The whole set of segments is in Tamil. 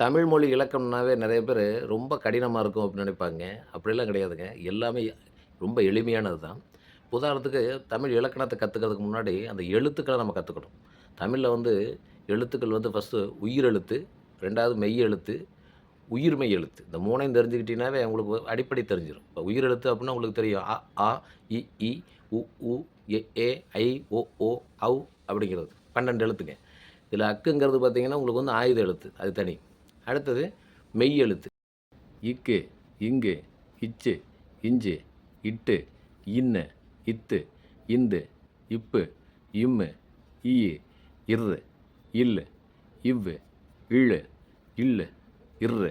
தமிழ் மொழி இலக்கணம்னாவே நெறைய பேரு ரொம்ப கடினமா இருக்கும் அப்டின்னு நெனைப்பாங்க. அப்படிலாம் கிடையாதுங்க. எல்லாமே ரொம்ப எளிமையானது தான். உதாரணத்துக்கு தமிழ் இலக்கணத்த கத்துக்கிறதுக்கு முன்னாடி அந்த எழுத்துக்கள நம்ம கத்துக்கணும். தமிழ்ல வந்து எழுத்துக்கள் வந்து ஃபர்ஸ்ட்டு உயிர் எழுத்து, 2வது மெய் எழுத்து, உயிர்மெய் எழுத்து. இந்த 3யும் தெரிஞ்சுக்கிட்டீங்கனாவே உங்களுக்கு அடிப்படை தெரிஞ்சிரும். இப்ப உயிர் எழுத்து அப்டின்னா உங்களுக்கு தெரியும். அ, ஆ, இ, ஈ, உ, ஊ, ஏ, ஐ, ஓ, ஔ அப்படிங்கிறது. 12 எழுத்துங்க. இதில அக்குங்கிறது பார்த்தீங்கன்னா, உங்களுக்கு வந்து ஆயுத எழுத்து. அது தனி. அடுத்தது மெய் எழுத்து. இக்கு, இங்கு, இச்சு, இஞ்சு, இட்டு, இன்னு, இத்து, இந்து, இப்பு, இம்மு, ஈயு, இர்ரு, இல்லு, இவ்வு, இள்ளு, இல்லு, இர்ரு,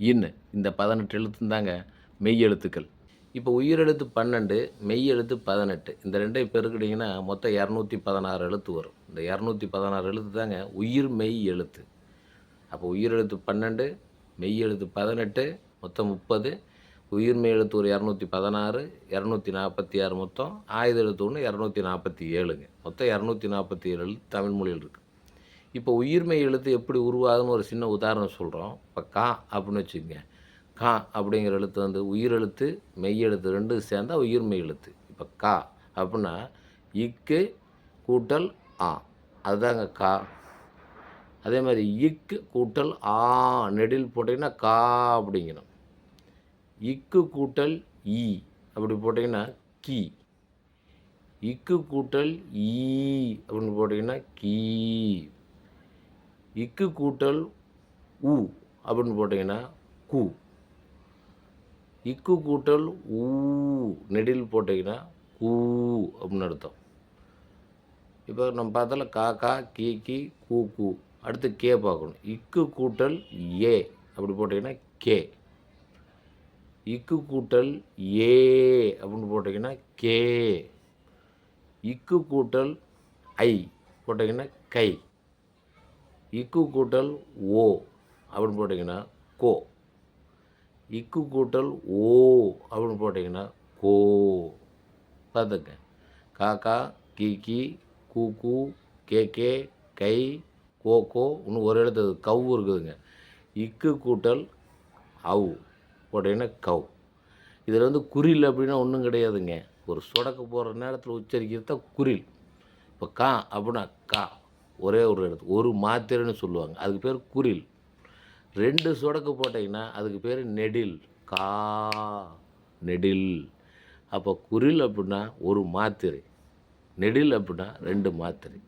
இன்னு. இந்த 18 எழுத்தும் தாங்க மெய் எழுத்துக்கள். இப்போ உயிரெழுத்து 12, மெய் எழுத்து 18. இந்த 2யும் பெருக்கிட்டீங்கன்னா, மொத்தம் 216 எழுத்து வரும். இந்த 216 எழுத்து தாங்க உயிர் மெய் எழுத்து. அப்போ உயிரெழுத்து 12, மெய் எழுத்து 18, மொத்தம் 30. உயிர்மெய் எழுத்து ஒரு 216, 246 மொத்தம். ஆயுத எழுத்து ஒண்ணு 247ங்க. மொத்தம் 247 எழுத்து தமிழ் மொழியில் இருக்கு. இப்போ உயிர்மெய் எழுத்து எப்படி உருவாகுதுன்னு ஒரு சின்ன உதாரணம் சொல்றோம். இப்ப கா அப்படின்னு வச்சுக்கங்க. கா அப்படிங்கிற எழுத்து வந்து உயிரெழுத்து, மெய் எழுத்து 2ம் சேர்ந்தா உயிர்மெய் எழுத்து. இப்ப கா அப்புட்ன்னா, இக்கு கூட்டல் ஆ. அதுதாங்க கா. அதே மாரி இக்கு கூட்டல் ஆ நெடில் போட்டீங்கன்னா, கா அப்படிங்கணும். இக்கு கூட்டல் ஈ அப்படி போட்டீங்கன்னா, கி. இக்கு கூட்டல் ஈ அப்படின்னு போட்டீங்கன்னா, கீ. இக்கு கூட்டல் உ அப்படின்னு போட்டீங்கன்னா, கு. இக்கு கூட்டல் ஊ நெடில் போட்டீங்கன்னா, கூ அப்படின்னு அர்த்தம். இப்போ நம்ம பார்த்தால கா, கா, கீ, கீ, கூ, கூ. அடுத்து கே பார்க்கணும். இக்கு கூட்டல் ஏ அப்படி போட்டீங்கன்னா, கே. இக்கு கூட்டல் ஏ அப்படின்னு போட்டீங்கன்னா, கே. இக்கு கூட்டல் ஐ போட்டீங்கன்னா, கை. இக்கு கூட்டல் ஓ அப்படின்னு போட்டீங்கன்னா, கோ. இக்கு கூட்டல் ஓ அப்படின்னு போட்டீங்கன்னா, கோ. பார்த்துங்க. கா, கா, கீ, கீ, கூ, கூ, கே, கே, கை, கோ, கோ. இன்னும் ஒரு எழுத்து கவ் இருக்குதுங்க. இக்கு கூட்டல் அவ் போட்டீங்கன்னா, கவ். இதில் வந்து குறில் அப்படின்னா ஒன்றும் கிடையாதுங்க. ஒரு சொடக்கு போடுற நேரத்தில் உச்சரிக்கிறது தான் குறில். இப்போ கா அப்படின்னா கா. ஒரே ஒரு எழுத்து. ஒரு மாத்திரைன்னு சொல்லுவாங்க. அதுக்கு பேர் குறில். 2 சொடக்கு போட்டீங்கன்னா, அதுக்கு பேர் நெடில். கா, நெடில். அப்போ குறில் அப்படின்னா ஒரு மாத்திரை. நெடில் அப்படின்னா 2 மாத்திரை.